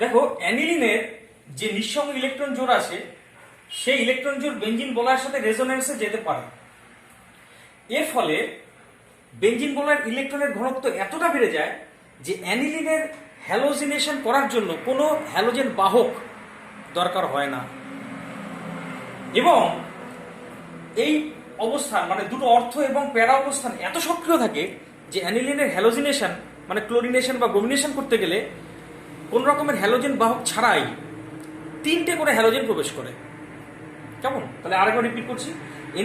দেখো, অ্যানিলিনের যে নিঃসঙ্গ ইলেকট্রন জোড় আছে সেই ইলেকট্রন জোড় বেঞ্জিন বলয়ের সাথে রেজোনেন্সে যেতে পারে। এর ফলে বেঞ্জিন বলয়ের ইলেকট্রনের ঘনত্ব এতটা বেড়ে যায় যে অ্যানিলিনের হ্যালোজিনেশন করার জন্য কোনো হ্যালোজেন বাহক দরকার হয় না। এবং এই অবস্থান মানে দুটো অর্থ এবং প্যারা অবস্থান এত সক্রিয় থাকে যে অ্যানিলিনের হ্যালোজিনেশন মানে ক্লোরিনেশন বা ব্রোমিনেশন করতে গেলে কোন রকমের হ্যালোজেন বাহক ছাড়াই তিনটে করে হ্যালোজেন প্রবেশ করে। কেমন? তাহলে আরেকবার রিপিট করছি।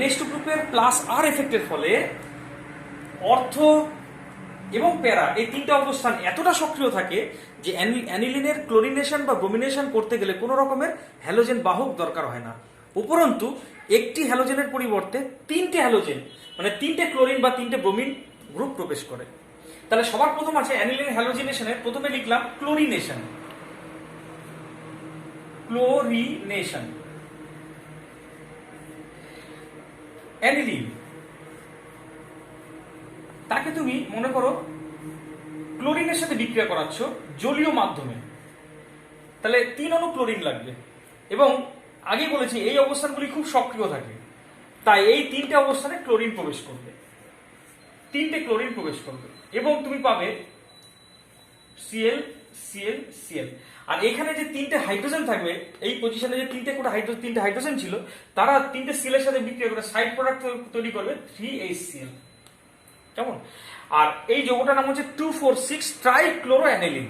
NH2 গ্রুপের প্লাস আর এফেক্টের ফলে অর্থ এবং প্যারা এই তিনটা অবস্থান এতটা সক্রিয় থাকে যে অ্যানিলিনের ক্লোরিনেশন বা ব্রোমিনেশন করতে গেলে কোনো রকমের হ্যালোজেন বাহক দরকার হয় না। উপরন্তু একটি হ্যালোজেনের পরিবর্তে তিনটে হ্যালোজেন মানে তিনটে ক্লোরিন বা তিনটে ব্রোমিন গ্রুপ প্রবেশ করে। তাহলে সবার প্রথম আছে অ্যানিলিন হ্যালোজিনেশনে, প্রথমে লিখলাম ক্লোরিনেশন। ক্লোরিনেশন অ্যানিলিন, তাকে তুমি মনে করো ক্লোরিনের সাথে বিক্রিয়া করাচ্ছ জলীয় মাধ্যমে, তাহলে 3 অণু ক্লোরিন লাগবে। এবং আগে বলেছি এই অবস্থানগুলি খুব সক্রিয় থাকে, তাই এই তিনটে অবস্থানে ক্লোরিন প্রবেশ করবে, তিনটে ক্লোরিন প্রবেশ করবে এবং তুমি পাবে Cl Cl Cl। আর এখানে যে তিনটে হাইড্রোজেন থাকবে, এই পজিশনে যে তিনটে হাইড্রোজেন ছিল, তারা তিনটে সিলের সাথে বিক্রিয়া করে সাইড প্রোডাক্ট তৈরি করবে 3HCl। কেমন? আর এই যৌগটার নাম হচ্ছে 2,4,6 ট্রাইক্লোরোঅ্যানিলিন।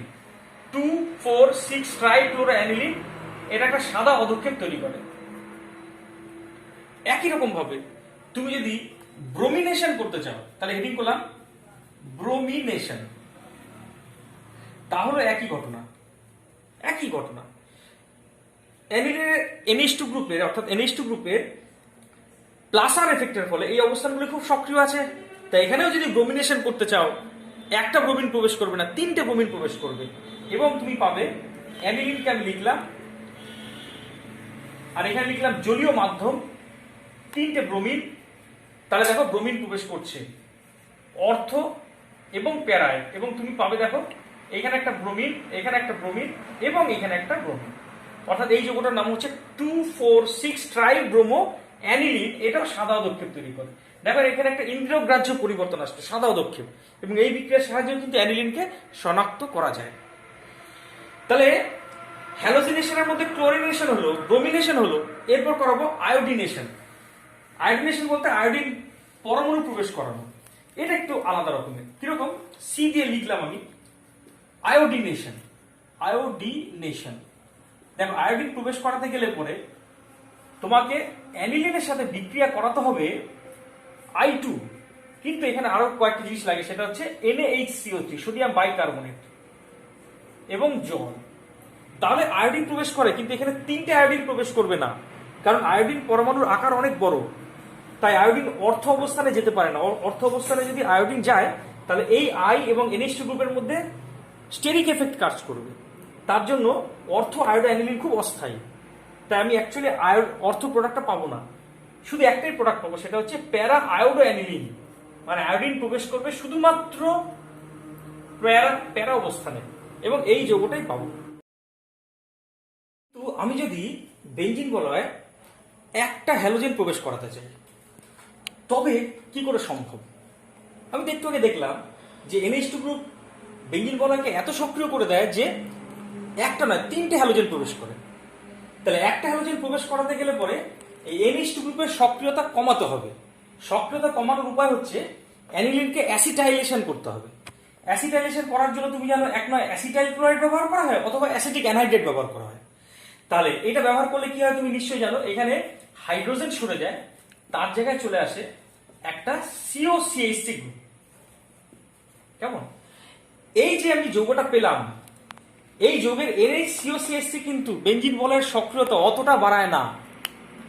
2,4,6 ট্রাইক্লোরোঅ্যানিলিন এটা একটা সাদা অধক্ষেপ তৈরি করে। একই রকম ভাবে তুমি যদি ব্রোমিনেশন করতে চাও, তাহলে হেডিং করলাম ব্রোমিনেশন, তাহলে একই ঘটনা। অ্যানিলিনের NH2 গ্রুপের অর্থাৎ NH2 গ্রুপের প্লাস আর এফেক্টের ফলে এই অবস্থানগুলো খুব সক্রিয় আছে, তাই এখানেও যদি ব্রোমিনেশন করতে চাও একটা ব্রোমিন প্রবেশ করবে না, তিনটে ব্রোমিন প্রবেশ করবে এবং তুমি পাবে অ্যানিলিনকে আমি লিখলাম আর এখানে লিখলাম জলীয় মাধ্যম, তিনটে ব্রোমিন। তাহলে দেখো ব্রোমিন প্রবেশ করছে অর্থ এবং প্যারায়, এবং তুমি পাবে দেখো এখানে একটা ব্রোমিন, এখানে একটা ব্রোমিন এবং এখানে একটা ব্রোমিন। অর্থাৎ এই যৌগটার নাম হচ্ছে 2,4,6 ট্রাইব্রোমো অ্যানিলিন। এটাও সাদা অধক্ষেপ তৈরি করে। দেখো এখানে একটা ইন্দ্রিয়গ্রাহ্য পরিবর্তন আসছে, সাদা অধক্ষেপ, এবং এই বিক্রিয়ার সাহায্যে কিন্তু অ্যানিলিনকে শনাক্ত করা যায়। তাহলে হ্যালোজিনেশনের মধ্যে ক্লোরিনেশন হলো, ব্রোমিনেশন হলো, এরপর করাবো আয়োডিনেশন। আয়োডিনেশন বলতে আয়োডিন পরমাণু প্রবেশ করানো, এটা একটু আলাদা রকমের। কিরকম? সি দিয়ে লিখলাম আমি আয়োডিনেশন। আয়োডিনেশন দেখো, আয়োডিন প্রবেশ করাতে গেলে পরে তোমাকে অ্যানিলিনের সাথে বিক্রিয়া করাতে হবে I2, কিন্তু এখানে আরো কয়েকটা জিনিস লাগে, সেটা হচ্ছে NaHCO3 সোডিয়াম বাইকার্বনেট এবং জল। তাহলে আয়োডিন প্রবেশ করে, কিন্তু এখানে তিনটে আয়োডিন প্রবেশ করবে না, কারণ আয়োডিন পরমাণুর আকার অনেক বড়, তাই আয়োডিন অর্থ অবস্থানে যেতে পারে না। অর্থ অবস্থানে যদি আয়োডিন যায় তাহলে এই I এবং NH2 গ্রুপের মধ্যে স্টেরিক এফেক্ট কাজ করবে। তার জন্য অর্থ আয়োডো অ্যানিলিন খুব অস্থায়ী, তাই আমি অ্যাকচুয়ালি অর্থ প্রোডাক্টটা পাবো না, শুধু একটাই প্রোডাক্ট পাবো, সেটা হচ্ছে প্যারা আয়োডো অ্যানিলিন। মানে আয়োডিন প্রবেশ করবে শুধুমাত্র প্যারা অবস্থানে এবং এই যৌগটাই পাবো। তো আমি যদি বেঞ্জিন বলয়ে একটা হ্যালোজেন প্রবেশ করাতে চাই, তবে কি করে সম্ভব? আমি একটু আগে দেখলাম যে NH2 গ্রুপ বেঞ্জিন বলয়কে এত সক্রিয় করে দেয় যে একটা নয় তিনটে হ্যালোজেন প্রবেশ করে। তাহলে একটা হ্যালোজেন প্রবেশ করাতে গেলে পরে এই NH2 গ্রুপের সক্রিয়তা কমাতে হবে। সক্রিয়তা কমানোর উপায় হচ্ছে অ্যানিলিনকে অ্যাসিটাইলেশন করতে হবে। অ্যাসিটাইলেশন করার জন্য তুমি জানো এক নয় অ্যাসিটাইল ক্লোরাইড ব্যবহার করা হয় অথবা অ্যাসিটিক অ্যানহাইড্রেট ব্যবহার করা হয়। তাহলে এটা ব্যবহার করলে কি হয় তুমি নিশ্চয়ই জানো, এখানে হাইড্রোজেন সরে যায়, তার জায়গায় চলে আসে একটা COCH3 গ্রুপ। কেমন? এই যে আমি যৌগটা পেলাম, এই যৌগের NH-COCH3 কিন্তু বেঞ্জিন বলয়ের সক্রিয়তা অতটা বাড়ায় না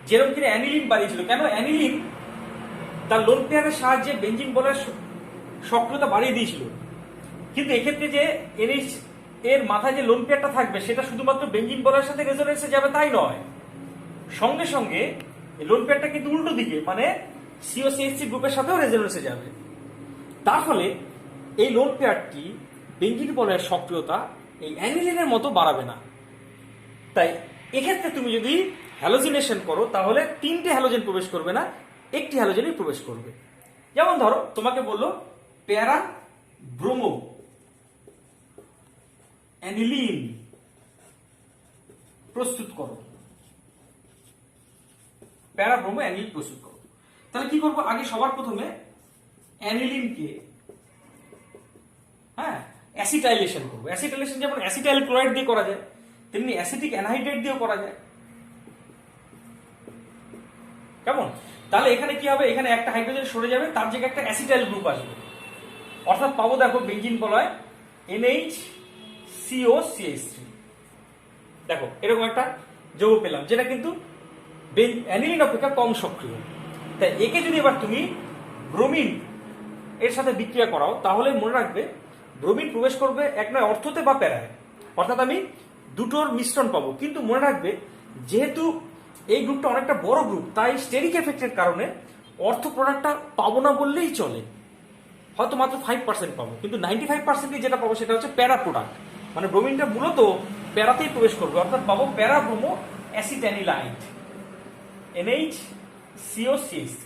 যেরকম কিনা অ্যানিলিন বাড়িয়েছিল। কেন? অ্যানিলিন তার লোন পেয়ারের সাহায্যে বেঞ্জিন বলয়ের সক্রিয়তা বাড়িয়ে দিয়েছিল, কিন্তু এক্ষেত্রে যে NH এর মাথায় যে লোন পেয়ারটা থাকবে সেটা শুধুমাত্র বেঞ্জিন বলয়ের সাথে রেজোনেন্সে যাবে তাই নয়, সঙ্গে সঙ্গে লোন পেয়ারটা কিন্তু উল্টো দিকে মানে COCH3 গ্রুপের সাথেও রেজোনেন্সে যাবে। তার ফলে এই লোন পেয়ারটি বেঞ্জিন বলয়ের সক্রিয়তা এই অ্যানিলিনের মতো বাড়াবে না। তাই এক্ষেত্রে তুমি যদি হ্যালোজিনেশন করো তাহলে 3টে হ্যালোজেন প্রবেশ করবে না, একটি হ্যালোজেনই প্রবেশ করবে। যেমন ধরো তোমাকে বললো প্যারা ব্রোমো অ্যানিলিন প্রস্তুত করো, প্যারা ব্রোমো অ্যানিলিন প্রস্তুত করো। তাহলে কি করবো, আগে সবার প্রথমে অ্যানিলিনকে অ্যাসিটাইলেশন করবো। অ্যাসিটাইলেশন যেমন অ্যাসিটাইল ক্লোরাইড দিয়ে করা যায়, তেমনি অ্যাসিটিক অ্যানহাইড্রেট দিয়েও করা যায়। কেমন? তাহলে এখানে কি হবে, এখানে একটা হাইড্রোজেন সরে যাবে, তার জায়গায় একটা অ্যাসিটাইল গ্রুপ আসবে, অর্থাৎ পাবো দেখো বেঞ্জিন বলয় NHCOCH3। দেখো এরকম একটা যৌগ পেলাম, যেটা কিন্তু অ্যানিলিন অপেক্ষা কম সক্রিয়। তাই একে যদি এবার তুমি ব্রোমিন এর সাথে বিক্রিয়া করাও তাহলে মনে রাখবে ব্রোমিন প্রবেশ করবে এক নয় অর্থতে বা প্যারায়, অর্থাৎ আমি দুটোর মিশ্রণ পাবো। কিন্তু মনে রাখবে যেহেতু এই গ্রুপটা অনেকটা বড় গ্রুপ, তাই স্টেরিক এফেক্টের কারণে অর্থ প্রোডাক্টটা পাবো না বললেই চলে, হয়তো মাত্র 5% পাবো, কিন্তু 95% যেটা পাবো সেটা হচ্ছে প্যারা প্রোডাক্ট। মানে ব্রোমিনটা মূলত প্যারাতেই প্রবেশ করবে, অর্থাৎ পাবো প্যারা ব্রোমো অ্যাসিটানিলাইট NHCOCH।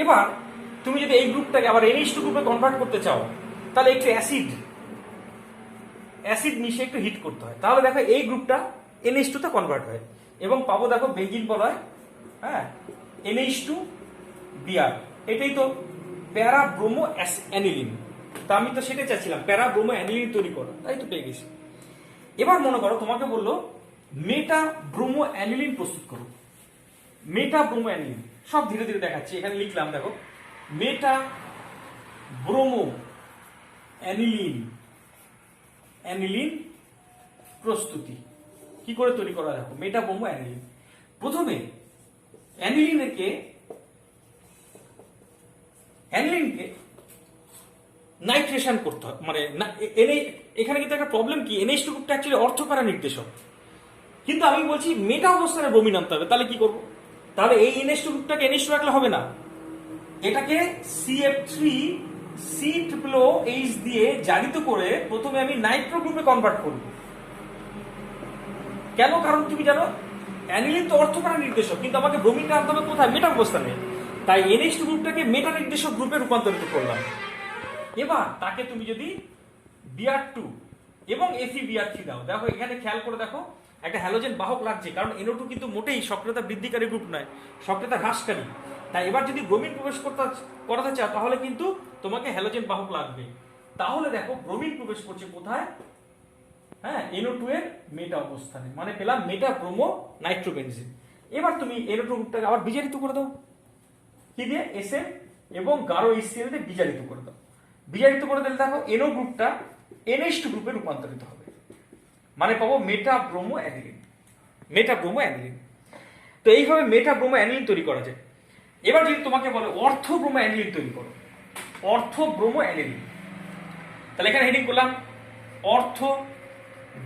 এবার তুমি যদি এই গ্রুপটাকে আবার NH2 গ্রুপে কনভার্ট করতে চাও তাহলে একটু অ্যাসিড মিশিয়ে একটু হিট করতে হয়, তাহলে দেখো এই গ্রুপটা NH2 তে কনভার্ট হয় এবং পাবো দেখো বেঞ্জিন বলয় NH2Br। এটাই তো প্যারা ব্রোমো অ্যানিলিন। তা আমি তো সেটাই চাচ্ছিলাম, প্যারা ব্রোমো অ্যানিলিন তৈরি করো, তাই তো পেয়ে গেছি। এবার মনে করো তোমাকে বললো মেটা ব্রোমো অ্যানিলিন প্রস্তুত করো। মেটা ব্রোমো অ্যানিলিন সব ধীরে ধীরে দেখাচ্ছি, এখানে লিখলাম দেখো মেটা ব্রোমো অ্যানিলিন প্রস্তুতি। কি করে তৈরি করা, দেখো মেটা ব্রোমো অ্যানিলিন। প্রথমে অ্যানিলিনকে নাইট্রেশন করতে হয়, মানে এখানে কিন্তু একটা প্রবলেম কি, NH2 গ্রুপটা অ্যাকচুয়ালি অর্থপ্যারা নির্দেশক, কিন্তু আমি বলছি মেটা অবস্থানে ব্রোমিন আনতে হবে। তাহলে কি করবো, তাহলে এই NH2 গ্রুপটাকে NH2 রাখলে হবে না, এটাকে CF3COOH দিয়ে জারিত করে প্রথমে আমি নাইট্রো গ্রুপে কনভার্ট করব। কেন, কারণ তুমি জানো অ্যানিলিন তো অর্থপ্যারা নির্দেশক, কিন্তু আমাকে ব্রোমিনটা আনতে হবে কোথায়, মেটা অবস্থানে। তাই NH2 গ্রুপটাকে মেটা নির্দেশক গ্রুপে রূপান্তরিত করলাম। এবার তাকে তুমি যদি Br2 এবং FeBr3 দাও, দেখো এখানে খেয়াল করে দেখো একটা হ্যালোজেন বাহক লাগছে, কারণ NO2 কিন্তু মোটেই সক্রিয়তা বৃদ্ধিকারী গ্রুপ নয়, সক্রিয়তা হ্রাসকারী। তাই এবার যদি ব্রোমিন প্রবেশ করাতে চাও তাহলে কিন্তু তোমাকে হ্যালোজেন বাহক লাগবে। তাহলে দেখো ব্রোমিন প্রবেশ করছে কোথায়, NO2 এর মেটা অবস্থানে, মানে পেলাম মেটা ব্রোমো নাইট্রোবেনজিন। এবার তুমি NO2 গ্রুপটাকে আবার বিজারিত করে দাও, কি দিয়ে, SM এবং গাঢ় HCl দিয়ে বিজারিত করে দাও। বিজারিত করে দিলে দেখো NO গ্রুপটা NH2 গ্রুপে রূপান্তরিত হবে, মানে পাবো মেটা ব্রোমো অ্যানিলিন। তো এইভাবে মেটা ব্রোমো অ্যানিলিন তৈরি করা যায়। এবার যদি তোমাকে বলে অর্থ ব্রোমো অ্যানিলিন তৈরি করো, অর্থ ব্রোমো অ্যানিলিন, তাহলে এখানে হেডিং করলাম অর্থ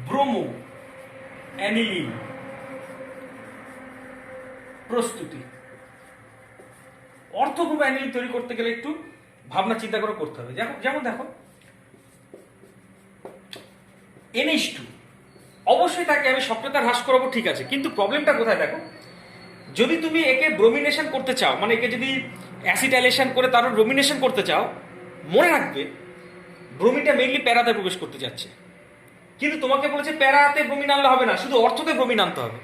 ব্রোমো অ্যানিলিন প্রস্তুতি। অর্থ ব্রোমো অ্যানিলিন তৈরি করতে গেলে একটু ভাবনা চিন্তা করে করতে হবে। যেমন দেখো NH2 অবশ্যই তাকে আমি সক্রিয়তা হ্রাস করাবো, ঠিক আছে, কিন্তু প্রবলেমটা কোথায় দেখো, যদি তুমি একে ব্রোমিনেশন করতে চাও, মানে একে যদি অ্যাসিটাইলেশন করে তারপর ব্রোমিনেশন করতে চাও, মনে রাখবে ব্রোমিনটা মেইনলি প্যারাতে প্রবেশ করতে যাচ্ছে, কিন্তু তোমাকে বলেছে প্যারাতে ব্রোমিন আনলে হবে না, শুধু অর্থতে ব্রোমিন আনতে হবে।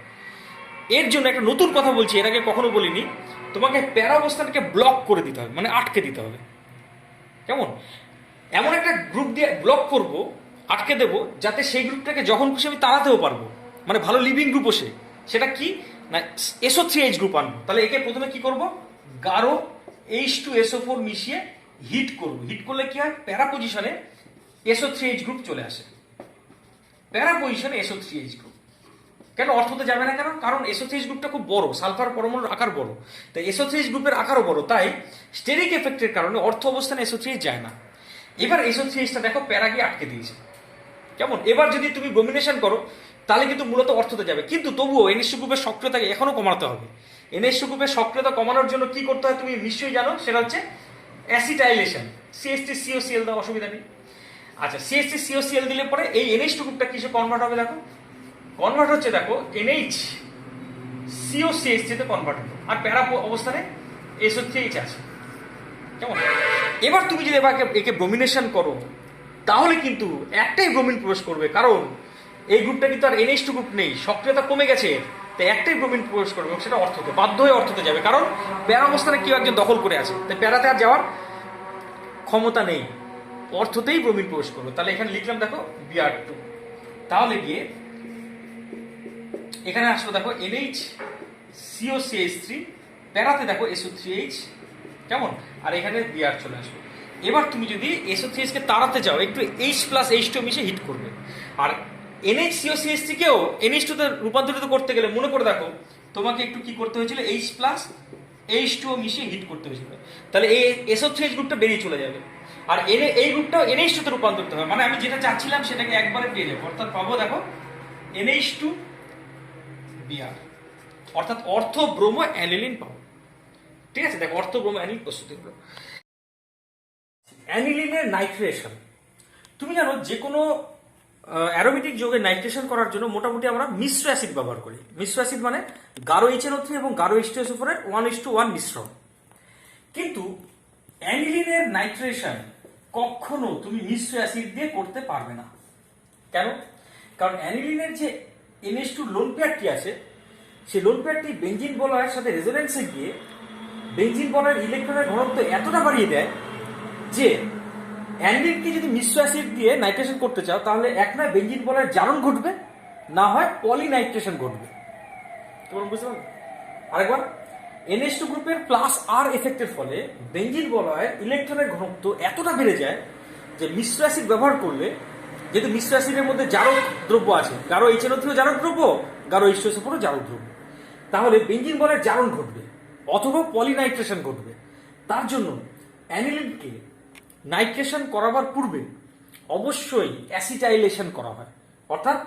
এর জন্য একটা নতুন কথা বলছি, এর আগে কখনো বলিনি, তোমাকে প্যারা অবস্থানকে ব্লক করে দিতে হবে, মানে আটকে দিতে হবে। কেমন, এমন একটা গ্রুপ দিয়ে ব্লক করব, আটকে দেবো, যাতে সেই গ্রুপটাকে যখন খুশি আমি তাড়াতেও পারবো, মানে ভালো লিভিং গ্রুপ বসে। সেটা কি না, SO3H গ্রুপ আনবো। তাহলে একে প্রথমে কি করব, গাঢ় H2SO4 মিশিয়ে হিট করব। হিট করলে কি হয়, প্যারা পজিশনে SO3H গ্রুপ চলে আসে, প্যারা পজিশনে SO3H গ্রুপ। কেন অর্থতে যাবে না, কারণ SO3H গ্রুপটা খুব বড়, সালফার পরমাণুর আকার বড়, তাই SO3H গ্রুপের আকারও বড়, তাই স্টেরিক এফেক্টের কারণে অর্থ অবস্থানে SO3H যায় না। এবার SO3H টা দেখো প্যারা গিয়ে আটকে দিয়েছে। কেমন, এবার যদি তুমি ব্রোমিনেশন করো তাহলে কিন্তু মূলত অর্থতে যাবে, কিন্তু তবুও NH2 গ্রুপের সক্রিয়তাকে এখনো কমাতে হবে। NH2 গ্রুপের সক্রিয়তা কমানোর জন্য কি করতে হয় তুমি নিশ্চয়ই জানো, সেটা হচ্ছে অ্যাসিটাইলেশন, CH3COCl দাও, অসুবিধা নেই। আচ্ছা, CH3 COCl দিলে পরে এই NH2 গ্রুপটা কিসে কনভার্ট হবে দেখো, কনভার্ট হচ্ছে দেখো NH COCH3 তে কনভার্ট হবে, আর প্যারা অবস্থানে SO3H আছে। কেমন? এবার তুমি যদি একে ব্রোমিনেশন করো তাহলে কিন্তু একটাই ব্রোমিন প্রবেশ করবে, কারণ এই গ্রুপটা কিন্তু আর NH2 গ্রুপ নেই, সক্রিয়তা কমে গেছে, তাই একটাই ব্রোমিন প্রবেশ করবে, সেটা অর্থতে বাধ্য হয়ে অর্থতে যাবে, কারণ প্যারা অবস্থানে কেউ একজন দখল করে আছে, তাই প্যারাতে আর যাওয়ার ক্ষমতা নেই, অর্থতেই ব্রোমিন প্রবেশ করবে। তাহলে এখানে লিখলাম দেখো Br2, তাহলে গিয়ে এখানে আসলো দেখো NH COCH3, প্যারাতে দেখো SO3H, কেমন, আর এখানে Br চলে আসবে। এবার তুমি যদি SO3H কে তাড়াতে চাও, একটু H+H2 মিশে হিট করবে, আর NH COCH3 কেও NH2 তে রূপান্তরিত করতে গেলে মনে করে দেখো তোমাকে একটু কি করতে হয়েছিল, H+H2 মিশিয়ে হিট করতে হয়েছিল, তাহলে এই SO3H গ্রুপটা বেরিয়ে চলে যাবে, আর এই গ্রুপটাও NH2 তে রূপান্তরিত হবে, মানে আমি যেটা চাচ্ছিলাম সেটাকে একবারে পেয়ে যাবো, অর্থাৎ পাবো দেখো NH2 Br, অর্থাৎ অর্থ ব্রোমো অ্যানিলিন পাবো। ঠিক আছে, দেখো অর্থ ব্রোমো অ্যানিলিন প্রস্তুতি হলো। অ্যানিলিনের নাইট্রেশন, তুমি জানো যে কোনো অ্যারোমেটিক যৌগে নাইট্রেশন করার জন্য মোটামুটি আমরা মিশ্র অ্যাসিড ব্যবহার করি। মিশ্র অ্যাসিড মানে গাঢ় HNO3 এবং গাঢ় H2SO4 এর 1:1 মিশ্রণ। কিন্তু অ্যানিলিনের নাইট্রেশন কখনো তুমি মিশ্র অ্যাসিড দিয়ে করতে পারবে না। কেন? কারণ অ্যানিলিনের যে NH2 লোন পেয়ারটি আছে, সেই লোন পেয়ারটি বেঞ্জিন বলয়ের সাথে রেজোনেন্সে গিয়ে বেঞ্জিন বলয়ের ইলেকট্রনের ঘনত্ব এতটা বাড়িয়ে দেয় যে অ্যানিলিনকে যদি মিশ্র অ্যাসিড দিয়ে নাইট্রেশন করতে চাও তাহলে এক নয় বেঞ্জিন বলয়ের জারণ ঘটবে, না হয় পলিনাইট্রেশন ঘটবে। তোমরা বুঝতে পারবে? আরেকবার, NH2 গ্রুপের +R এফেক্টের ফলে বেঞ্জিন বলয়ের ইলেকট্রনের ঘনত্ব এতটা বেড়ে যায় যে মিশ্র অ্যাসিড ব্যবহার করলে, যেহেতু মিশ্র অ্যাসিডের মধ্যে জারক দ্রব্য আছে, গাঢ় HNO3 জারক দ্রব্য, গাঢ় H2SO4 জারক দ্রব্য, তাহলে বেঞ্জিন বলয়ের জারণ ঘটবে অথবা পলিনাইট্রেশন ঘটবে। তার জন্য অ্যানিলিনকে নাইট্রেশন করাবার পূর্বে অবশ্যই অ্যাসিটাইলেশন করা হয়, অর্থাৎ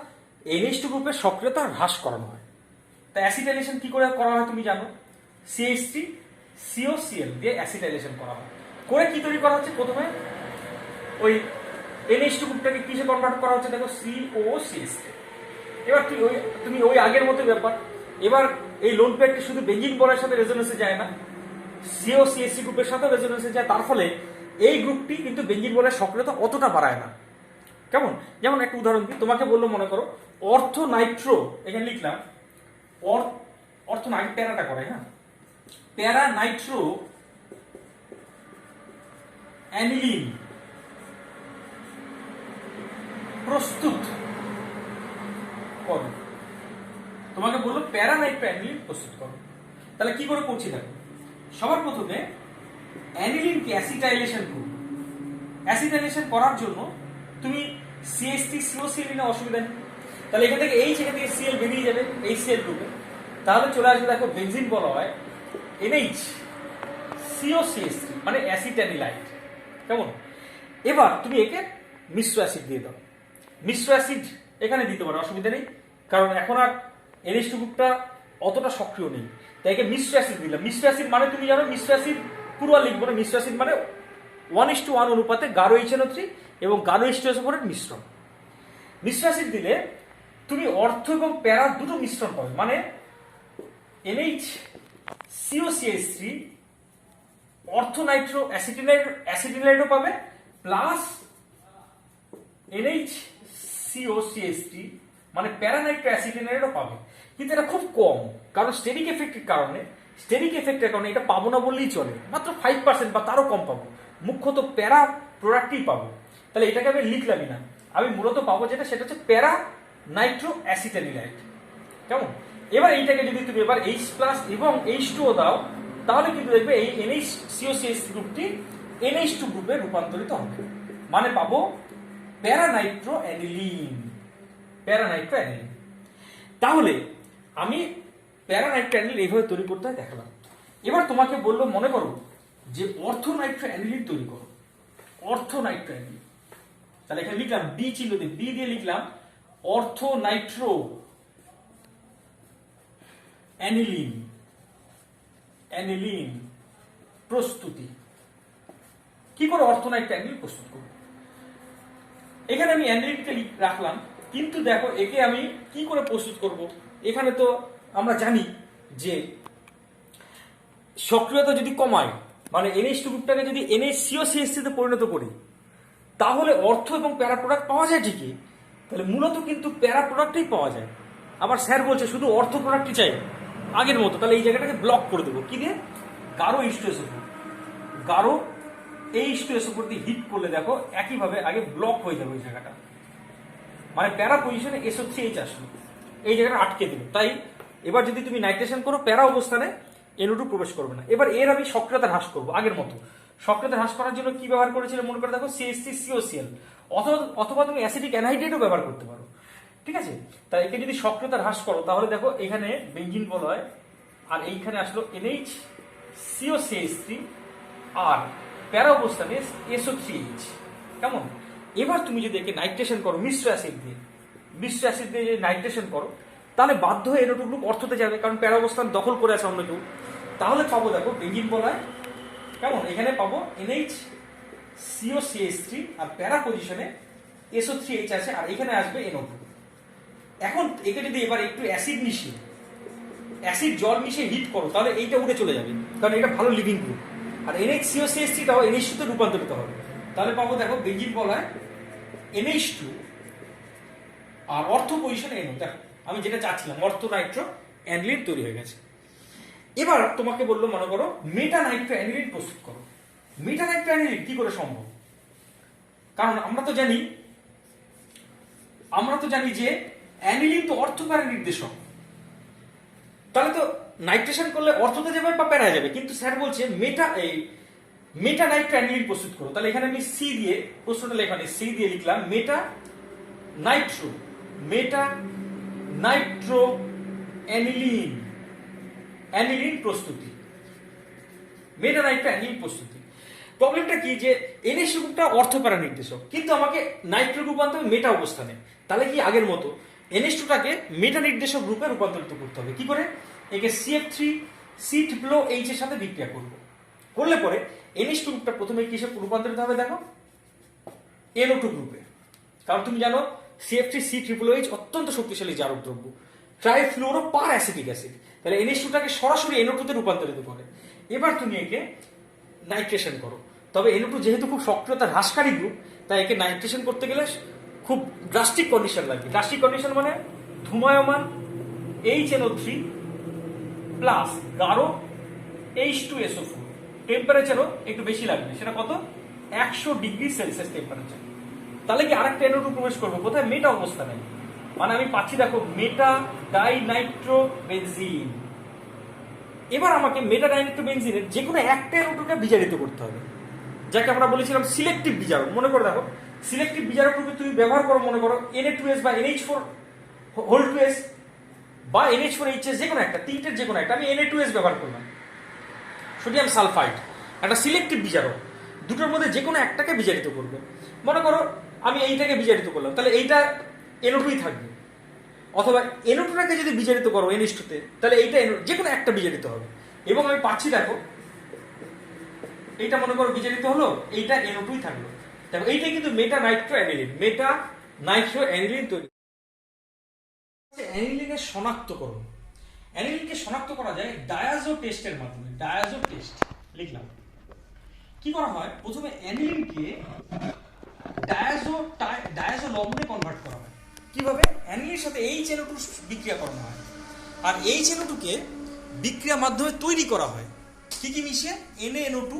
NH2 গ্রুপের সক্রিয়তা হ্রাস করানো হয়। তা অ্যাসিটাইলেশন কি করে করা হয় তুমি জানো, CH3 COCl দিয়ে অ্যাসিটাইলেশন করা হয়। করে কি তৈরি করা হচ্ছে, প্রথমে ওই NH2 গ্রুপটাকে কিসে কনভার্ট করা হচ্ছে দেখো COCH3। এবার তুমি ওই আগের মতো ব্যাপার, এবার এই লোন পেয়ারটি শুধু বেঞ্জিন বলয়ের সাথে রেজোনেন্সে যায় না, COCH3 গ্রুপের সাথে রেজোনেন্সে যায়, তার ফলে এই গ্রুপটি কিন্তু বেঞ্জিন বলয়ের সক্রিয়তা অতটা বাড়ায় না। কেমন? যেমন একটা উদাহরণ দিই, তোমাকে বললো মনে করো অর্থ নাইট্রো, এখানে লিখলাম অর্থ না, প্যারাটা করে, হ্যাঁ, প্যারা নাইট্রো অ্যানিলিন প্রস্তুত করো। তোমাকে বললো প্যারা নাইট্রো অ্যানিলিন প্রস্তুত করো, তাহলে কি করে করছি দেখো। সবার প্রথমে অ্যানিলিনকে অ্যাসিটাইলেশন করো। অ্যাসিটাইলেশন করার জন্য তুমি CH3 COCl নিলে অসুবিধা নেই, তাহলে এখান থেকে এখান থেকে Cl বেরিয়ে যাবে HCl গ্রুপে, তাহলে চলে আসবে দেখো বেনজিন বলয় NH COCH3 মানে অ্যাসিটানিলাইট। কেমন? এবার তুমি একে মিশ্র অ্যাসিড দিয়ে দাও। মিশ্র অ্যাসিড এখানে দিতে পারো, অসুবিধা নেই, কারণ এখন আর NH2 গ্রুপটা অতটা সক্রিয় নেই, তাই একে মিশ্র অ্যাসিড দিলাম। মিশ্র অ্যাসিড মানে তুমি জানো মিশ্র অ্যাসিড পুরো লিখবো না, মিশ্র অ্যাসিড মানে 1:1 অনুপাতে গাঢ় HNO3 এবং গাঢ় H2SO4 এর মিশ্রণ। মিশ্র অ্যাসিড দিলে তুমি অর্থ এবং প্যারা দুটো মিশ্রণ পাবে, মানে NH COCH3 অর্থ নাইট্রো অ্যাসিটিলাইটও পাবে, প্লাস NH COCH3 মানে প্যারানাইট্রো অ্যাসিটিলাইটও পাবে। কিন্তু এটা খুব কম, কারণ স্টেরিক এফেক্টের কারণে এটা পাবো না বললেই চলে, মাত্র 5% বা তারও কম পাবো, মুখ্যত প্যারা প্রোডাক্টই পাবো। তাহলে এটাকে আমি লিখলামই না, আমি মূলত পাবো সেটা হচ্ছে প্যারা নাইট্রো অ্যাসিটানিলাইট। কেমন? এবার এইটাকে যদি তুমি এবার H+ এবং H2O দাও, তাহলে কিন্তু দেখবে এই NH COCH গ্রুপটি NH2 গ্রুপে রূপান্তরিত হবে, মানে পাবো প্যারানাইট্রো অ্যানিলিন। তাহলে আমি প্যারানাইট্রো অ্যানিলিন এইভাবে তৈরি করতে হয় দেখালাম। এবার তোমাকে বললো মনে করো যে অর্থনাইট্রো অ্যানিলিন তৈরি করো। অর্থনাইট্রো অ্যানিলিন, তাহলে এখানে লিখলাম বি চিহ্ন দিয়ে, বি দিয়ে লিখলাম অর্থনাইট্রো অ্যানিলিন প্রস্তুতি। কি করে অর্থনাইট্রো অ্যানিলিন প্রস্তুত করব? এখানে আমি অ্যানিলিনকে রাখলাম, কিন্তু দেখো একে আমি কি করে প্রস্তুত করব। এখানে তো আমরা জানি যে সক্রিয়তা যদি কমায়, মানে NH2 গ্রুপটাকে যদি NHCOCH3 তে পরিণত করি, তাহলে অর্থ এবং প্যারা প্রোডাক্ট পাওয়া যায় ঠিকই, তাহলে মূলত কিন্তু প্যারা প্রোডাক্টই পাওয়া যায়। আবার স্যার বলছে শুধু অর্থ প্রোডাক্টই চাই আগের মতো, তাহলে এই জায়গাটাকে ব্লক করে দেবো কি দিয়ে, গাঢ় H2SO4, গাঢ় H2SO4 দিয়ে হিট করলে দেখো একইভাবে আগে ব্লক হয়ে যাবে ওই জায়গাটা, মানে প্যারা পজিশনে SO3H আসলো, এই জায়গাটা আটকে দিল। তাই এবার যদি তুমি নাইট্রেশন করো, প্যারা অবস্থানে NO2 প্রবেশ করবে না। এবার এর আমি সক্রিয়তা হ্রাস করবো আগের মতো। সক্রিয়তা হ্রাস করার জন্য কি ব্যবহার করেছিল মনে করে দেখো, CH3COCl, অথবা তুমি অ্যাসিডিক অ্যানহাইড্রেটও ব্যবহার করতে পারো, ঠিক আছে। তাই একে যদি সক্রিয়তা হ্রাস করো, তাহলে দেখো এখানে বেঞ্জিন বলা হয়, আর এইখানে আসলো NHCOCH3, আর প্যারা অবস্থানে SO3H। কেমন? এবার তুমি যদি একে নাইট্রেশন করো মিশ্র অ্যাসিড দিয়ে যদি নাইট্রেশন করো, তাহলে বাধ্য হয়ে NO2 গ্রুপ অর্থতে যাবে, কারণ প্যারা অবস্থান দখল করে আছে অন্য কেউ। তাহলে পাবো দেখো বেঞ্জিন বলায়, কেমন, এখানে পাবো NHCOCH3, আর প্যারা পজিশনে SO3H আছে, আর এখানে আসবে NO2। এখন একে যদি এবার একটু অ্যাসিড জল মিশিয়ে হিট করো, তাহলে এইটা উঠে চলে যাবে, কারণ এটা ভালো লিভিং গ্রুপ। আর NHCOCH3টাও NH2 তে রূপান্তরিত হবে, তাহলে পাবো দেখো বেঞ্জিন বলায় NH2, আর অর্থ পজিশনে NO। দেখো আমি যেটা চাচ্ছিলাম, অর্থ নাইট্রো অ্যানিলিন তৈরি হয়ে গেছে। এবার তোমাকে বললো মনে করো মেটা নাইট্রো অ্যানিলিন প্রস্তুত করো। মেটা নাইট্রো অ্যানিলিন কি করে সম্ভব? কারণ আমরা তো জানি যে অ্যানিলিন তো অর্থ প্যারা নির্দেশক, তাহলে তো নাইট্রেশন করলে অর্থতে যাবে বা প্যারায় যাবে। কিন্তু স্যার বলছে মেটা নাইট্রো অ্যানিলিন প্রস্তুত করো। তাহলে এখানে আমি সি দিয়ে প্রশ্নটা লেখা নেই, সি দিয়ে লিখলাম মেটা নাইট্রো অ্যানিলিন প্রস্তুতি, মেটা নাইট্রো অ্যানিলিন প্রস্তুতি। প্রবলেমটা কি যে NH2 গ্রুপটা অর্থ প্যারা নির্দেশক, কিন্তু আমাকে নাইট্রো গ্রুপ আনতে হবে মেটা অবস্থানে। তাহলে কি আগের মতো NH2টাকে মেটা নির্দেশক গ্রুপে রূপান্তরিত করতে হবে। কি করে? একে CF3COOH এর সাথে বিক্রিয়া করলে পরে NH2 গ্রুপটা প্রথমে কিসে রূপান্তরিত হবে দেখো, NO2 গ্রুপে। কারণ তুমি জানো CF3COOH অত্যন্ত শক্তিশালী জারক দ্রব্য, ট্রাইফ্লুরো পার অ্যাসিটিক অ্যাসিড। তাহলে NH2টাকে সরাসরি NO2 তে রূপান্তরিত করে। এবার তুমি একে নাইট্রেশন করো, তবে NO2 যেহেতু খুব সক্রিয়তা হ্রাসকারী গ্রুপ, তাই একে নাইট্রেশন করতে গেলে খুব ড্রাস্টিক কন্ডিশন লাগবে। ড্রাস্টিক কন্ডিশন মানে ধূমায়মান HNO3 প্লাস গাঢ় H2SO4, টেম্পারেচারও একটু বেশি লাগবে। সেটা কত? 100 ডিগ্রি সেলসিয়াস টেম্পারেচার। তাহলে কি আরেকটা NO2 প্রবেশ করবে কোথায়? মেটা অবস্থানে। মানে আমি পাচ্ছি দেখো মেটা ডাইনাইট্রোবেনজিন। এবার আমাকে মেটা ডাইনাইট্রোবেনজিনের যে কোনো একটা NO2কে বিজারিত করতে হবে, যাকে আমরা বলেছিলাম সিলেক্টিভ বিজারক। মনে করে দেখো, সিলেক্টিভ বিজারক রূপে তুমি ব্যবহার করো মনে করো Na2S বা NH4 বা NH4HS, যে কোনো একটা, তিনটের যে কোনো একটা। আমি Na2S ব্যবহার করলাম, সোডিয়াম সালফাইড, একটা সিলেক্টিভ বিজারক, দুটোর মধ্যে যে কোনো একটাকে বিজারিত করবে। মনে করো আমি এইটাকে বিজারিত করলাম, তাহলে এইটা NO2ই থাকবে। অথবা NO2টাকে যদি বিজারিত করো NH2 তে, তাহলে এইটা যে কোনো একটা বিজারিত হবে। এবং আমি পাচ্ছি দেখো, এইটা মনে করো বিজারিত হলো, এইটা NO2ই থাকলো। দেখো এইটা কিন্তু মেটা নাইট্রো অ্যানিলিন তৈরি। অ্যানিলিনের শনাক্তকরণ, অ্যানিলিনকে শনাক্ত করা যায় ডায়াজো টেস্টের মাধ্যমে। ডায়াজো টেস্ট লিখলাম। কি করা হয়? প্রথমে অ্যানিলিনকে ডায়াজো লবণে কনভার্ট করা হয়। কিভাবে? অ্যানিলিনের সাথে HNO2 বিক্রিয়া করানো হয়, আর HNO2 কে বিক্রিয়ার মাধ্যমে তৈরি করা হয় কি কি মিশিয়ে? NaNO2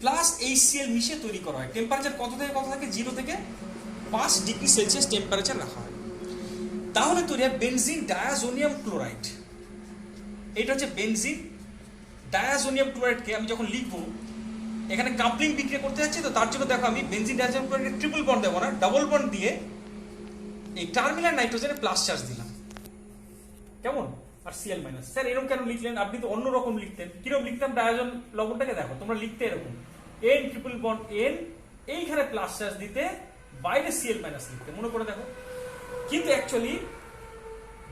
প্লাস HCl মিশিয়ে তৈরি করা হয়। টেম্পারেচার কত থেকে কত থাকে? 0 থেকে 5 ডিগ্রি সেলসিয়াস টেম্পারেচার রাখা হয়। তাহলে তৈরি হয় বেনজিন ডায়াজোনিয়াম ক্লোরাইড। এটা হচ্ছে বেনজিন ডায়াজোনিয়াম ক্লোরাইডকে আমি যখন লিখবো, এখানে কাপলিং বিক্রিয়া করতে যাচ্ছি, তো তার জন্য দেখো আমি বেনজিন ডায়াজোনিয়াম ক্লোরাইডে ট্রিপল বন্ড দেবো না, ডাবল বন্ড দিয়ে এই টার্মিনাল নাইট্রোজেনে প্লাস চার্জ দিলাম। কেমন? আর Cl মাইনাস। স্যার এরকম কেন লিখলেন? আপনি তো অন্য রকম লিখতেন। কিরকম লিখতাম? ডায়াজোন লবণটাকে দেখো, তোমরা লিখতে এরকম N ট্রিপল বন্ড N, এইখানে প্লাস চার্জ দিতে, বাইরে Cl মাইনাস লিখতে, মনে করে দেখো। কিন্তু অ্যাকচুয়ালি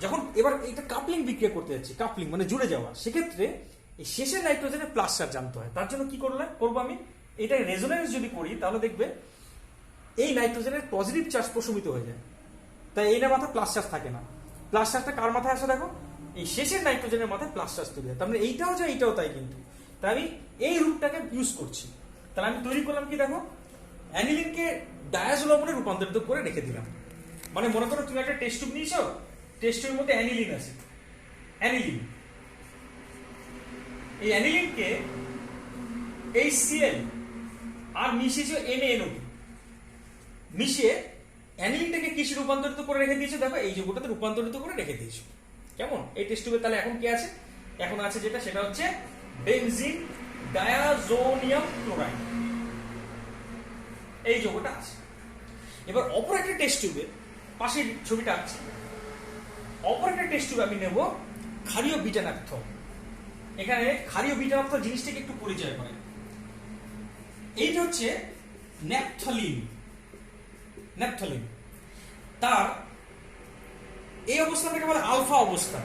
যখন এবার এটা কাপলিং বিক্রিয়া করতে যাচ্ছি, কাপলিং মানে জুড়ে যাওয়া, সেক্ষেত্রে এই শেষের নাইট্রোজেনে প্লাস চার্জ জানতে হয়। তার জন্য কি করবো আমি? এটা রেজোনেন্স যদি করি, তাহলে দেখবে এই নাইট্রোজেনের পজিটিভ চার্জ প্রশমিত হয়ে যায়, তাই এইটার মাথায় প্লাস চার্জ থাকে না। প্লাস চার্জটা কার মাথায় আসে দেখো, এই শেষের নাইট্রোজেনের মাথায় প্লাস চার্জ তৈরি হয়। তার মানে এইটাও যায় এইটাও তাই, কিন্তু তাই আমি এই রূপটাকে ইউজ করছি। তাহলে আমি তৈরি করলাম কি দেখো, অ্যানিলিনকে ডায়াজো লবণে রূপান্তরিত করে রেখে দিলাম। মানে মনে করো তুমি একটা টেস্ট টিউব নিয়েছো, টেস্ট টিউবের মধ্যে অ্যানিলিন আছে, অ্যানিলিন, এই অ্যানিলিনকে HCl আর মিশিয়েছো NaNO2, মিশিয়ে অ্যানিলিনটাকে কিসে রূপান্তরিত করে রেখে দিয়েছো দেখো, এই যৌগটাতে রূপান্তরিত করে রেখে দিয়েছো। কেমন এই টেস্ট টিউবে? তাহলে এখন কি আছে, এখন আছে যেটা, সেটা হচ্ছে বেনজিন ডায়াজোনিয়াম ক্লোরাইড, এই যৌগটা আছে। এবার অপর একটা টেস্ট টিউবে, পাশের ছবিটা আছে, অপর একটা টেস্ট টিউবে আমি নেব ক্ষারীয় বিটা ন্যাপথল। এখানে ক্ষারীয় বিটা ন্যাপথল জিনিসটাকে একটু পরিচয় করে। এইটা হচ্ছে ন্যাপথলিন, ন্যাপথলিন, তার এই অবস্থানটাকে বলে আলফা অবস্থান,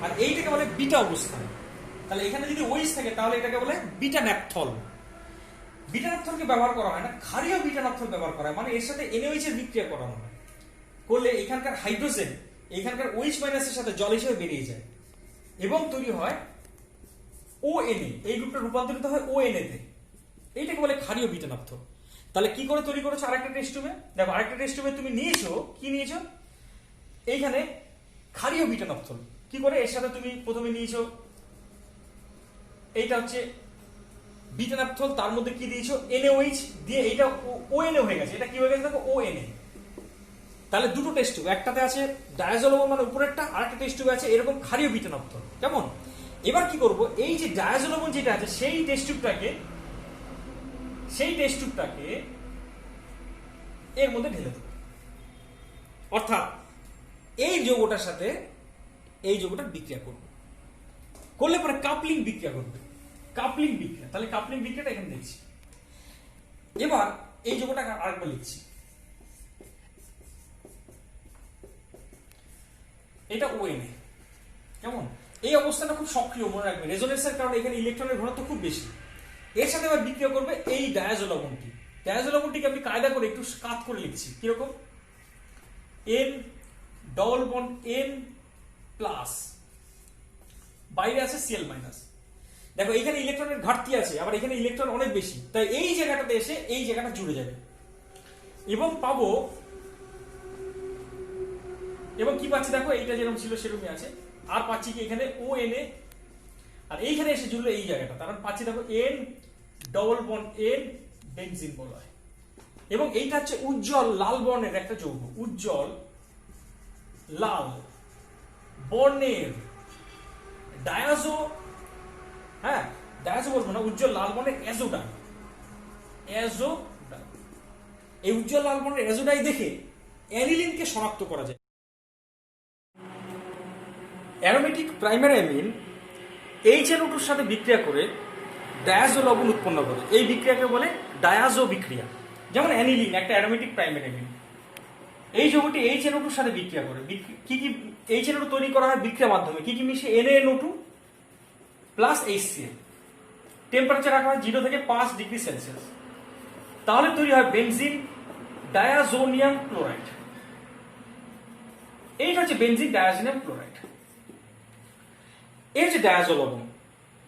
আর এইটাকে বলে বিটা অবস্থান। তাহলে এখানে যদি ওইস থাকে তাহলে এটাকে বলে বিটা ন্যাপথল। বিটা ন্যাপথলকে ব্যবহার করা হয় না, ক্ষারীয় বিটা ন্যাপথল ব্যবহার করা হয়, মানে এর সাথে NaOH এর বিক্রিয়া করানো হয়। করলে এখানকার হাইড্রোজেন এখানকার OH মাইনাসের সাথে জল হিসেবে বেরিয়ে যায় এবং তৈরি হয় ONA, এই গ্রুপটা রূপান্তরিত হয় ONA তে। এইটাকে বলে ক্ষারীয় বিটা ন্যাপথল। তাহলে কি করে তৈরি করেছো আরেকটা টেস্ট টিউবে? দেখো আরেকটা টেস্ট টিউবে তুমি নিয়েছো, কি নিয়েছো, এইখানে ক্ষারীয় বিটা ন্যাপথল। কি করে? এর সাথে তুমি প্রথমে নিয়েছো, এইটা হচ্ছে বিটা ন্যাপথল, তার মধ্যে কি দিয়েছো NaOH দিয়ে, এইটা ONA হয়ে গেছে। এটা কি হয়ে গেছে দেখো, ONA। তাহলে দুটো টেস্ট টিউব, একটাতে আছে ডায়াজো লবণ মানে উপরেরটা, আরেকটা টেস্ট টিউবে আছে এরকম ক্ষারীয় বিটা ন্যাপথল। কেমন? এবার কি করব, এই যে ডায়াজো লবণ যেটা আছে সেই টেস্ট টিউবটাকে এর মধ্যে ঢেলে দেবো, অর্থাৎ এই যৌগটার সাথে এই যৌগটা বিক্রিয়া করবে, করলে পরে কাপলিং বিক্রিয়া করবে, কাপলিং বিক্রিয়া। তাহলে কাপলিং বিক্রিয়াটা এখানে দেখছি। এবার এই যৌগটা আরেকবার লিখছি, এটা ONA। কেমন? এই অবস্থাটা খুব সক্রিয়, মনে রাখবে, রেজোনেন্সের কারণে এখানে ইলেকট্রনের ঘনত্ব খুব বেশি। এর সাথে আবার বিক্রিয়া করবে এই ডায়াজো লবণটি। ডায়াজো লবণটিকে আমি কায়দা করে একটু কাত করে লিখছি, কিরকম, N double bond N plus, বাইরে আছে Cl মাইনাস। দেখো এখানে ইলেকট্রনের ঘাটতি আছে, আবার এখানে ইলেকট্রন অনেক বেশি, তাই এই জায়গাটাতে এসে এই জায়গাটা জুড়ে যাবে এবং পাবো, এবং কি পাচ্ছি দেখো, এইটা যেরকম ছিল সেরকমই আছে, আর পাচ্ছি কি এখানে ONA, আর এইখানে এসে জুড়লো এই জায়গাটা, তার পাচ্ছি দেখো N double bond N benzene বলা হয়। এবং এইটা হচ্ছে উজ্জ্বল লাল বর্ণের একটা যৌগ, উজ্জ্বল লাল বর্ণের ডায়াজো, হ্যাঁ ডায়াজো বলবো না, উজ্জ্বল লাল বর্ণের অ্যাজোডাই, অ্যাজোডাই। এই উজ্জ্বল লাল বর্ণের অ্যাজোডাই দেখে অ্যানিলিনকে শনাক্ত করা যায়। অ্যারোমেটিক প্রাইমারি অ্যামিন HNO2 সাথে বিক্রিয়া করে ডায়াজো লবণ উৎপন্ন করে, এই বিক্রিয়াকে বলে ডায়াজো বিক্রিয়া। যেমন অ্যানিলিন একটা অ্যারোমেটিক প্রাইমারি অ্যামিন, এই যৌগটি HNO2 সাথে বিক্রিয়া করে। কি কি HNO2 তৈরি করা হয় বিক্রিয়ার মাধ্যমে, কি কি মিশে, NaNO2 প্লাস HCl, টেম্পারেচার রাখা হয় 0 থেকে 5 ডিগ্রি সেলসিয়াস, তাহলে তৈরি হয় বেনজিন ডায়াজোনিয়াম ক্লোরাইড। এইটা হচ্ছে বেনজিন ডায়াজোনিয়াম ক্লোরাইড। এই যে ডায়াজো লবণ,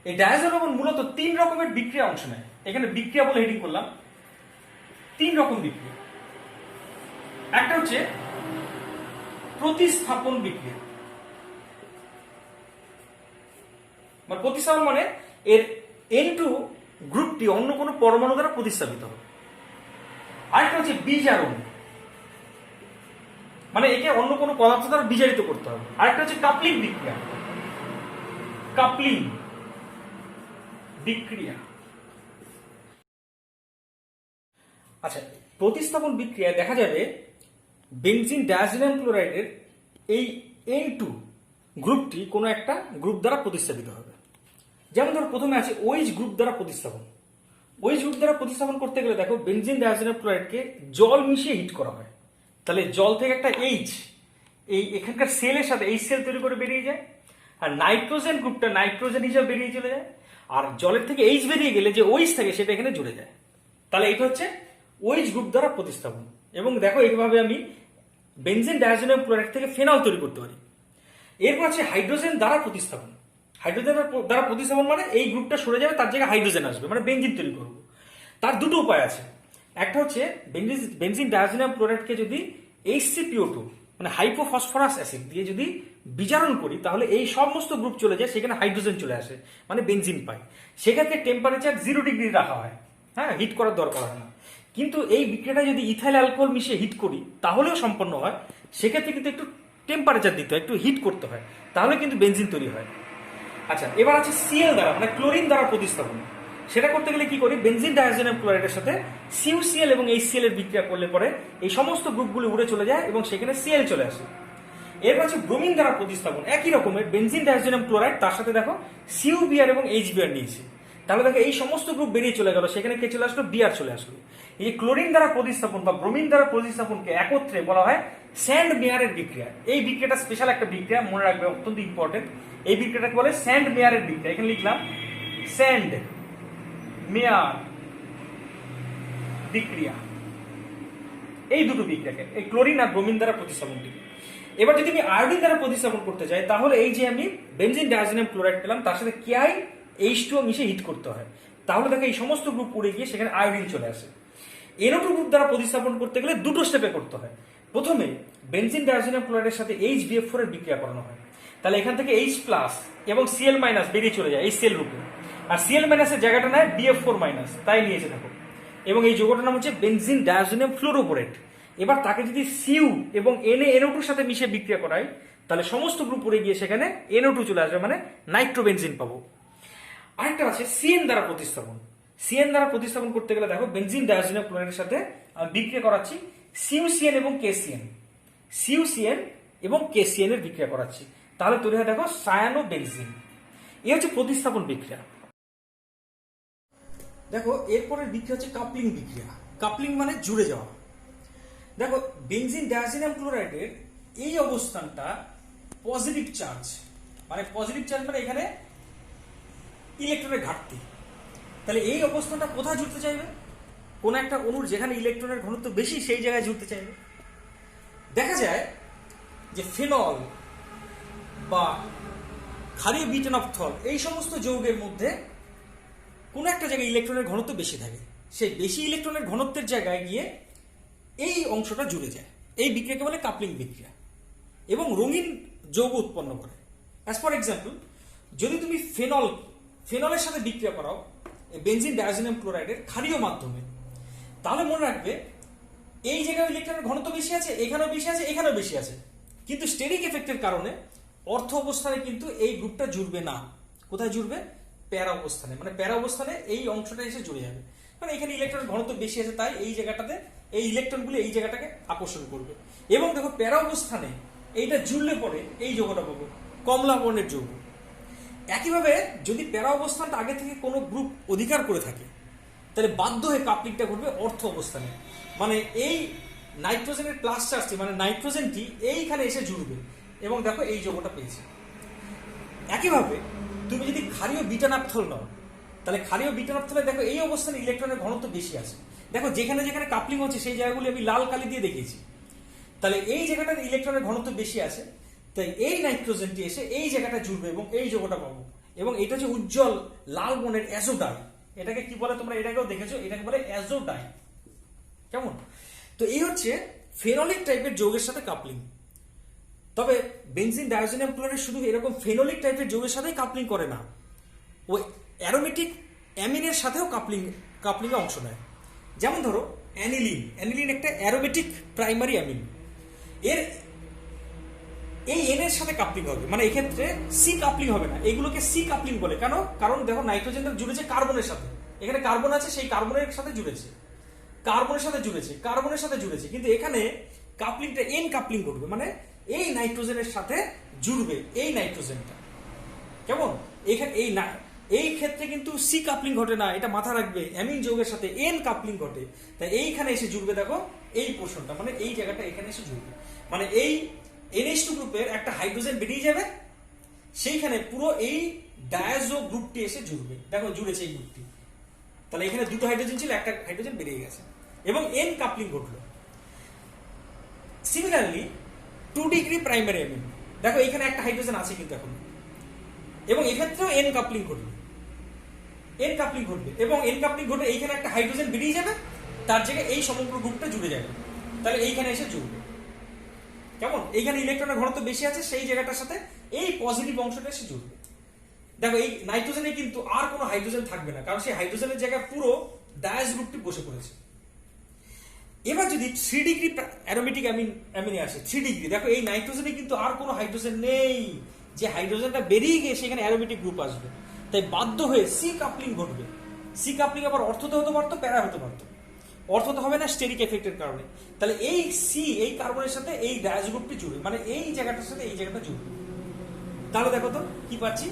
এই ডায়াজো লবণ মূলত 3 রকমের বিক্রিয়া অংশ নেয়। এখানে বিক্রিয়া বলে হেডিং করলাম, 3 রকম বিক্রিয়া। একটা হচ্ছে প্রতিস্থাপন বিক্রিয়া, মানে প্রতিস্থাপন মানে এর N2 গ্রুপটি অন্য কোনো পরমাণু দ্বারা প্রতিস্থাপিত হবে। আরেকটা হচ্ছে বিজারণ, মানে একে অন্য কোনো পদার্থ দ্বারা বিজারিত করতে হবে। আরেকটা হচ্ছে কাপলিং বিক্রিয়া, কাপলিং বিক্রিয়া। আচ্ছা, প্রতিস্থাপন বিক্রিয়ায় দেখা যাবে বেনজিন ডায়াজোনিয়াম ক্লোরাইডের এই N2 গ্রুপটি কোনো একটা গ্রুপ দ্বারা প্রতিস্থাপিত হবে। যেমন ধরো প্রথমে আছে OH গ্রুপ দ্বারা প্রতিস্থাপন। OH গ্রুপ দ্বারা প্রতিস্থাপন করতে গেলে দেখো বেনজিন ডায়াজোনিয়াম ক্লোরাইডকে জল মিশিয়ে হিট করা হয়। তাহলে জল থেকে একটা H, এই এখানকার সেলের সাথে এই সেল তৈরি করে বেরিয়ে যায়, আর নাইট্রোজেন গ্রুপটা নাইট্রোজেন হিসাবে বেরিয়ে চলে যায়, আর জলের থেকে H বেরিয়ে গেলে যে OH থাকে সেটা এখানে জুড়ে যায়। তাহলে এটা হচ্ছে OH গ্রুপ দ্বারা প্রতিস্থাপন। এবং দেখো এইভাবে আমি বেনজিন ডায়াজোনিয়াম ক্লোরাইড থেকে ফেনল তৈরি করতে পারি। এরপর আছে হাইড্রোজেন দ্বারা প্রতিস্থাপন। হাইড্রোজেন দ্বারা প্রতিস্থাপন মানে এই গ্রুপটা সরে যাবে, তার জায়গায় হাইড্রোজেন আসবে, মানে বেনজিন তৈরি করবো। তার দুটো উপায় আছে। একটা হচ্ছে বেনজিন ডায়াজোনিয়াম ক্লোরাইডকে যদি HCPO2 মানে হাইপোফসফরাস অ্যাসিড দিয়ে যদি বিজারণ করি, তাহলে এই সমস্ত গ্রুপ চলে যায়, সেখানে হাইড্রোজেন চলে আসে, মানে বেনজিন পাই। সেক্ষেত্রে টেম্পারেচার 0 ডিগ্রি রাখা হয়, হ্যাঁ, হিট করার দরকার হয় না। কিন্তু এই বিক্রিয়াটা যদি ইথাইল অ্যালকোহল মিশিয়ে হিট করি তাহলেও সম্পন্ন হয়। সেক্ষেত্রে কিন্তু একটু টেম্পারেচার দিতে হয়, একটু হিট করতে হয়, তাহলে কিন্তু বেনজিন তৈরি হয়। আচ্ছা, এবার আছে Cl দ্বারা মানে ক্লোরিন দ্বারা প্রতিস্থাপন। সেটা করতে গেলে কি করি, বেনজিন ডায়াজোনিয়াম ক্লোরাইডের সাথে CuCl এবং HCl এর বিক্রিয়া করলে পরে এই সমস্ত গ্রুপগুলো উড়ে চলে যায় এবং সেখানে Cl চলে আসে। এরপর আছে ব্রোমিন দ্বারা প্রতিস্থাপন। একই রকমের বেনজিন ডায়াজোনিয়াম ক্লোরাইড, তার সাথে দেখো CuBr এবং HBr নিয়েছি, তাহলে দেখো এই সমস্ত গ্রুপ বেরিয়ে চলে গেল, সেখানে কে চলে আসলো, Br চলে আসলো। এই ক্লোরিন দ্বারা প্রতিস্থাপন বা ব্রোমিন দ্বারা প্রতিস্থাপনকে একত্রে বলা হয় স্যান্ড মেয়ারের বিক্রিয়া। এই বিক্রিয়াটা স্পেশাল একটা বিক্রিয়া, মনে রাখবে, অত্যন্ত ইম্পর্টেন্ট। এই বিক্রিয়াটাকে বলে স্যান্ড মেয়ারের বিক্রিয়া। এখানে লিখলাম স্যান্ড মেয়ার বিক্রিয়া। এই দুটো বিক্রিয়াকে, এই ক্লোরিন আর ব্রোমিন দ্বারা প্রতিস্থাপনটি। এবার যদি আমি আয়োডিন দ্বারা প্রতিস্থাপন করতে চাই, তাহলে এই যে আমি বেনজিন ডায়াজোনিয়াম ক্লোরাইড পেলাম, তার সাথে KiH2O মিশে হিট করতে হয়, তাহলে দেখো এই সমস্ত গ্রুপ উড়ে গিয়ে সেখানে আয়োডিন চলে আসে। NO2 গ্রুপ দ্বারা প্রতিস্থাপন করতে গেলে দুটো স্টেপে করতে হয়। প্রথমে বেনজিন ডায়াজোনিয়াম ক্লোরাইডের সাথে HBF4 এর বিক্রিয়া করানো হয়, তাহলে এখান থেকে H+ এবং Cl- বেরিয়ে চলে যায় HCl রূপে, আর Cl- এর জায়গাটা নেয় BF4-, তাই নিয়েছে দেখো। এবং এই যৌগটার নাম হচ্ছে বেনজিন ডায়াজোনিয়াম ফ্লোরোবোরেট। এবার তাকে যদি Cu এবং NaNO2 সাথে মিশে বিক্রিয়া করাই, তাহলে সমস্ত গ্রুপ উড়ে গিয়ে সেখানে NO2 চলে আসবে, মানে নাইট্রোবেনজিন পাবো। আরেকটা আছে Cn দ্বারা প্রতিস্থাপন। Cn দ্বারা প্রতিস্থাপন করতে গেলে দেখো বেনজিন ডায়াজোনিয়াম ক্লোরাইডের সাথে আমি বিক্রিয়া করাচ্ছি CuCN এবং KCN। CuCN এবং KCN এর বিক্রিয়া করাচ্ছি, তাহলে তৈরি হয় দেখো সায়ানোবেনজিন। এই হচ্ছে প্রতিস্থাপন বিক্রিয়া। দেখো এরপরের বিক্রিয়া হচ্ছে কাপলিং বিক্রিয়া। কাপলিং মানে জুড়ে যাওয়া। দেখো বেনজিন ডায়াজোনিয়াম ক্লোরাইডের এই অবস্থানটা পজিটিভ চার্জ, মানে এখানে ইলেকট্রনের ঘাটতি। তাহলে এই অবস্থানটা কোথায় জুড়তে চাইবে, কোন একটা অণুর যেখানে ইলেকট্রনের ঘনত্ব বেশি সেই জায়গায় জুড়তে চাইবে। দেখা যায় যে ফেনল বা ক্ষারীয় বিটেনফথল এই সমস্ত যৌগের মধ্যে কোন একটা জায়গায় ইলেকট্রনের ঘনত্ব বেশি থাকে, সেই বেশি ইলেকট্রনের ঘনত্বের জায়গায় গিয়ে এই অংশটা জুড়ে যায়। এই বিক্রিয়াকে বলে কাপলিং বিক্রিয়া এবং রঙিন যৌগ উৎপন্ন করে। অ্যাজ ফর এক্সাম্পল, যদি তুমি ফেনলের সাথে বিক্রিয়া করাও বেনজিন ডায়াজোনিয়াম ক্লোরাইডের ক্ষারীয় মাধ্যমে, তাহলে মনে রাখবে এই জায়গায় ইলেকট্রনের ঘনত্ব বেশি আছে, এখানেও বেশি আছে, এখানেও বেশি আছে, কিন্তু স্টেরিক এফেক্টের কারণে অর্থ অবস্থানে কিন্তু এই গ্রুপটা জুড়বে না। কোথায় জুড়বে, প্যারা অবস্থানে, মানে প্যারা অবস্থানে এই অংশটা এসে জুড়ে যাবে, মানে এখানে ইলেকট্রনের ঘনত্ব বেশি আছে, তাই এই জায়গাটাতে এই ইলেকট্রনগুলো এই জায়গাটাকে আকর্ষণ করবে। এবং দেখো প্যারা অবস্থানে এইটা জুড়লে পরে এই যৌগটা পাবো, কমলা বর্ণের যৌগ। একইভাবে যদি প্যারা অবস্থানটা আগে থেকে কোনো গ্রুপ অধিকার করে থাকে, তাহলে বাধ্য হয়ে কাপলিংটা ঘটবে অর্থ অবস্থানে, মানে এই নাইট্রোজেনের প্লাস চার্জটি, মানে নাইট্রোজেনটি এইখানে এসে জুড়বে এবং দেখো এই যৌগটা পেয়েছে। একইভাবে তুমি যদি ক্ষারীয় বিটানাপথল নাও, তাহলে ক্ষারীয় বিটানাপথলে দেখো এই অবস্থানে ইলেকট্রনের ঘনত্ব বেশি আছে। দেখো যেখানে যেখানে কাপলিং হচ্ছে সেই জায়গাগুলি আমি লাল কালি দিয়ে দেখিয়েছি, তাহলে এই জায়গাটাতে ইলেকট্রনের ঘনত্ব বেশি আছে, তাই এই নাইট্রোজেনটি এসে এই জায়গাটা জুড়বে এবং এই যৌগটা পাবো। এবং এটা হচ্ছে উজ্জ্বল লাল বর্ণের অ্যাজোডাই। এটাকে কি বলে তোমরা এটাকেও দেখেছো, এটাকে বলে অ্যাজোডাই। কেমন? তো এই হচ্ছে ফেনলিক টাইপের যৌগের সাথে কাপলিং। তবে বেনজিন ডায়াজোনিয়াম ক্লোরাইড শুধু এরকম ফেনলিক টাইপের যৌগের সাথেই কাপলিং করে না, ও অ্যারোমেটিক অ্যামিনের সাথেও কাপলিং এ অংশ নেয়। যেমন ধরো অ্যানিলিন একটা অ্যারোমেটিক প্রাইমারি অ্যামিন, এর এই এন এর সাথে কাপলিং হবে, মানে এক্ষেত্রে সি কাপলিং হবে না, এগুলোকে সি কাপলিং বলে। কেন? কারণ দেখো নাইট্রোজেনটা জুড়েছে কার্বনের সাথে, এখানে কার্বন আছে, সেই কার্বনের সাথে জুড়েছে, কার্বনের সাথে জুড়েছে, কিন্তু এখানে কাপলিংটা এন কাপলিং ঘটবে, মানে এই নাইট্রোজেনের সাথে জুড়বে এই নাইট্রোজেনটা। কেমন? এখানে এই ক্ষেত্রে কিন্তু সি কাপলিং ঘটে না, এটা মাথা রাখবে, অ্যামিন যৌগের সাথে এন কাপলিং ঘটে। তাই এইখানে এসে জুড়বে দেখো এই পোর্শনটা, মানে এই জায়গাটা এখানে এসে জুড়বে, মানে এই NH2 গ্রুপের একটা হাইড্রোজেন বেরিয়ে যাবে, সেইখানে পুরো এই ডায়াজো গ্রুপটি এসে জুড়বে। দেখো জুড়েছে এই গ্রুপটি, তাহলে এখানে দুটো হাইড্রোজেন ছিল, একটা হাইড্রোজেন বেরিয়ে গেছে এবং এন কাপলিং ঘটলো। সিমিলারলি 2 ডিগ্রি প্রাইমারি অ্যামিন, দেখো এখানে একটা হাইড্রোজেন আছে কিন্তু এখন, এবং এক্ষেত্রেও এন কাপলিং ঘটবে, এন কাপলিং ঘটবে, এবং এন কাপলিং ঘটে এইখানে একটা হাইড্রোজেন বেরিয়ে যাবে, তার জায়গায় এই সমগ্র গ্রুপটা জুড়ে যাবে, তাহলে এইখানে এসে জুড়বে। কেমন? এইখানে ইলেকট্রনের ঘনত্ব বেশি আছে, সেই জায়গাটার সাথে এই পজিটিভ অংশটা এসে জুড়বে। দেখো এই নাইট্রোজেনে কিন্তু আর কোনো হাইড্রোজেন থাকবে না, কারণ সেই হাইড্রোজেনের জায়গায় পুরো ডায়াজ গ্রুপটি বসে পড়েছে। এবার যদি 3 ডিগ্রি অ্যারোমেটিক অ্যামিনে আসে, 3 ডিগ্রি, দেখো এই নাইট্রোজেনে কিন্তু আর কোনো হাইড্রোজেন নেই, যে হাইড্রোজেনটা বেরিয়ে গিয়ে সেখানে অ্যারোমেটিক গ্রুপ আসবে, তাই বাধ্য হয়ে সি কাপলিং ঘটবে। সি কাপলিং আবার অর্থতে হতে পারতো, প্যারা হতে পারতো, অর্থতে হবে না স্টেরিক এফেক্টের কারণে। তাহলে এই সি এই কার্বনের সাথে এই ডায়াজ গ্রুপটি জুড়বে, মানে এই জায়গাটার সাথে এই জায়গাটা জুড়বে। তাহলে দেখো তো কি পাচ্ছি,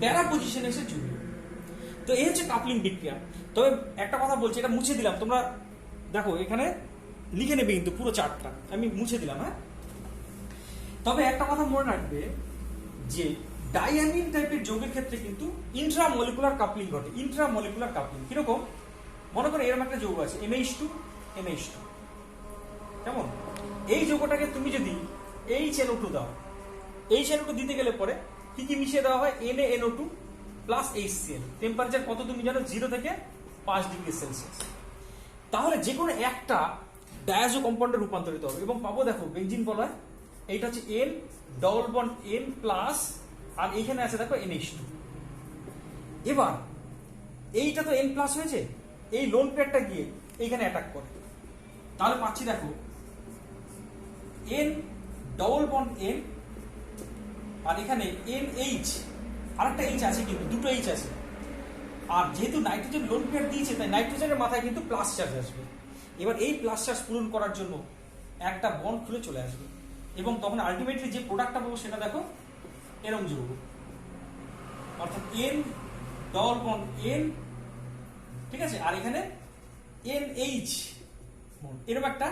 প্যারা পজিশনে এসে জুড়বে। তো এই হচ্ছে কাপলিং বিক্রিয়া। তবে একটা কথা বলছি, এটা মুছে দিলাম, তোমরা দেখো এখানে লিখে নেবে কিন্তু পুরো চার্টটা আমি মুছে দিলাম। হ্যাঁ, তবে একটা কথা মনে রাখবে যে ডাইঅ্যামিন টাইপের যৌগের ক্ষেত্রে কিন্তু ইন্ট্রামলিকুলার কাপলিং ঘটে। ইন্ট্রামলিকুলার কাপলিং কিরকম? মনে করো এরকম একটা যৌগ আছে MH2 MH2, কেমন? এই যৌগটাকে তুমি যদি HNO2 দাও, HNO2 দিতে গেলে পরে কি কি মিশিয়ে দেওয়া হয়? NaNO2 plus HCl। টেম্পারেচার কত তুমি জানো? 0 থেকে 5 ডিগ্রি সেলসিয়াস। তাহলে যে কোনো একটা ডায়াজো কম্পাউন্ডে রূপান্তরিত হবে এবং পাবো, দেখো বেনজিন বলা হয়, এইটা হচ্ছে N double bond N plus, আর এইখানে আছে দেখো NH2। এবার এইটা তো N প্লাস হয়েছে, এই লোন পেয়ারটা গিয়ে এইখানে অ্যাটাক করে, তাহলে পাচ্ছি দেখো N ডবল বন্ড N, আর এখানে NH, আরেকটা H আছে কিন্তু, দুটো H আছে। আর যেহেতু নাইট্রোজেন লোন পেয়ার দিয়েছে, তাই নাইট্রোজেনের মাথায় কিন্তু প্লাস চার্জ আসবে। এবার এই প্লাস চার্জ পূরণ করার জন্য একটা বন্ড খুলে চলে আসবে, এবং তখন আলটিমেটলি যে প্রোডাক্টটা পাবো সেটা দেখো এরম যৌগ, অর্থাৎ N ডবল বন্ড N, ঠিক আছে, আর এখানে NH, এরকম একটা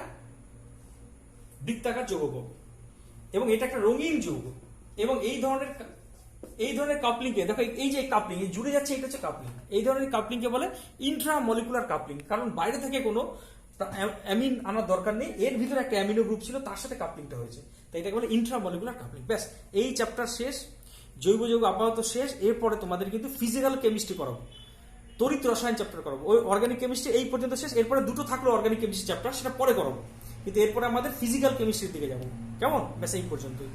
বৃত্তাকার যৌগ পাবো, এবং এটা একটা রঙিন যৌগ। এবং এই ধরনের কাপলিং কে দেখো, এই যে কাপলিং জুড়ে যাচ্ছে, এটা হচ্ছে কাপলিং। এই ধরনের কাপলিং কে বলে ইন্ট্রামলিকুলার কাপলিং, কারণ বাইরে থেকে কোনো অ্যামিন আনার দরকার নেই, এর ভিতরে একটা অ্যামিনো গ্রুপ ছিল, তার সাথে কাপলিংটা হয়েছে, তাই এটাকে বলে ইন্ট্রামলিকুলার কাপলিং। ব্যাস, এই চ্যাপ্টার শেষ, জৈব যৌগ আপাতত শেষ। এরপরে তোমাদের কিন্তু ফিজিক্যাল কেমিস্ট্রি করাবো, তড়িৎ রসায়ন চ্যাপ্টার করাবো। ওই অর্গানিক কেমিস্ট্রি এই পর্যন্ত শেষ, এরপরে দুটো থাকলো অর্গানিক কেমিস্ট্রি চ্যাপ্টার, সেটা পরে করাবো, কিন্তু এরপরে আমাদের ফিজিক্যাল কেমিস্ট্রির দিকে যাবো। কেমন? ব্যাস এই পর্যন্তই।